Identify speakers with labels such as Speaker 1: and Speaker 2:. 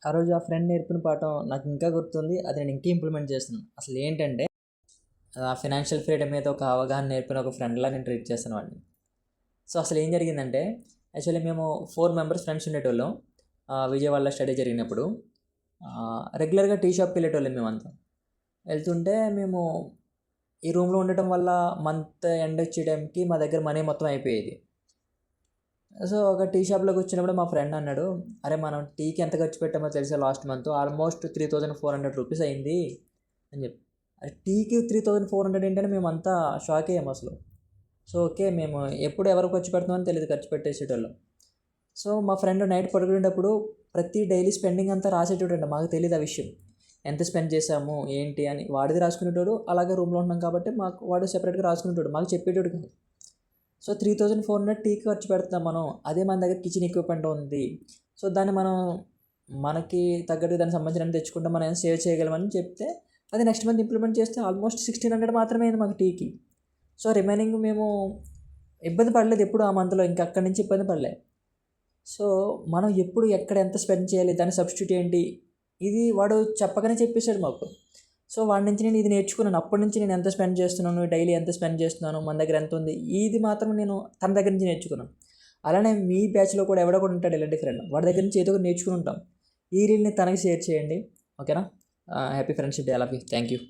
Speaker 1: ఆ రోజు ఆ ఫ్రెండ్ నేర్పిన పాఠం నాకు ఇంకా గుర్తుంది. అది నేను ఇంకా ఇంప్లిమెంట్ చేస్తున్నాను. అసలు ఏంటంటే ఫినాన్షియల్ ఫ్రీడమ్ మీద ఒక అవగాహన నేర్పిన ఒక ఫ్రెండ్‌లా నేను ట్రీట్ చేస్తాను వాడిని. సో, అసలు ఏం జరిగిందంటే యాక్చువల్లీ మేము 4 మెంబర్స్ ఫ్రెండ్స్ ఉండేటోళ్ళం. విజయవాడలో స్టడీ జరిగినప్పుడు. రెగ్యులర్‌గా టీ షాప్‌కి వెళ్ళేటోళ్ళం మేమంతా. వెళ్తుంటే మేము ఈ రూమ్‌లో ఉండటం వల్ల మంత్ ఎండ్ వచ్చే టైంకి మా దగ్గర మనీ మొత్తం అయిపోయేది. సో, ఒక టీ షాప్‌లో కూర్చున్నప్పుడు మా ఫ్రెండ్ అన్నాడు, "అరే! మనం టీకి ఎంత ఖర్చు పెట్టామో తెలుసా లాస్ట్ మంత్? ఆల్మోస్ట్ 3400 రూపీస్ అయింది" అని చెప్పి. టీకి 3400 ఏంటని మేమంతా షాక్ అయ్యామసలు. So, okay. మేము ఎప్పుడు ఎవరు ఖర్చు పెడుతున్నామో తెలీదు, ఖర్చు పెట్టేసేటోళ్ళం. సో, మా ఫ్రెండ్ నైట్ పడుకునేటప్పుడు ప్రతి డైలీ స్పెండింగ్ అంతా రాసేటోడంట. మాకు తెలీదు ఆ విషయం. ఎంత స్పెండ్ చేశాము, ఏంటి అని వాడిది రాసుకునేటోడు. అలాగే రూమ్‌లో ఉంటున్నాం కాబట్టి మాకు వాడు సెపరేట్‌గా రాసుకునేటోడు. మాకు చెప్పేటోడు కాదు. సో, 3400 టీకి ఖర్చు పెడుతున్నాం మనం. అదే మన దగ్గర కిచెన్ ఎక్విప్‌మెంట్ ఉంది. సో, దాన్ని మనం మనకి తగ్గట్టుగా దానికి సంబంధించినవి తెచ్చుకుంటే మనం ఏమైనా సేవ్ చేయగలమని చెప్తే, అది నెక్స్ట్ మంత్ ఇంప్లిమెంట్ చేస్తే ఆల్మోస్ట్ 1600 మాత్రమే అయింది మాకు టీకి. సో, రిమైనింగ్ మేము ఇబ్బంది పడలేదు ఎప్పుడు ఆ మంత్‌లో. ఇంక అక్కడి నుంచి ఇబ్బంది పడలే. సో, మనం ఎప్పుడు ఎక్కడ ఎంత స్పెండ్ చేయాలి, దాని సబ్స్టిట్యూట్ ఏంటి, ఇది వాడు చెప్పగానే చెప్పేసాడు మాకు. సో, వాడి నుంచి నేను ఇది నేర్చుకున్నాను. అప్పటి నుంచి నేను ఎంత స్పెండ్ చేస్తున్నాను, డైలీ ఎంత స్పెండ్ చేస్తున్నాను, మన దగ్గర ఎంత ఉంది, ఇది మాత్రం నేను తన దగ్గర నుంచి నేర్చుకున్నాను. అలానే మీ బ్యాచ్‌లో కూడా ఎవడో ఒకడు ఉంటాడు ఇలాంటి ఫ్రెండ్. వాడి దగ్గర నుంచి ఏదో ఒకటి నేర్చుకుని ఉంటాం. ఈ రీల్‌ని తనకి షేర్ చేయండి. ఓకేనా? Happy friendship day. I love you. Thank you.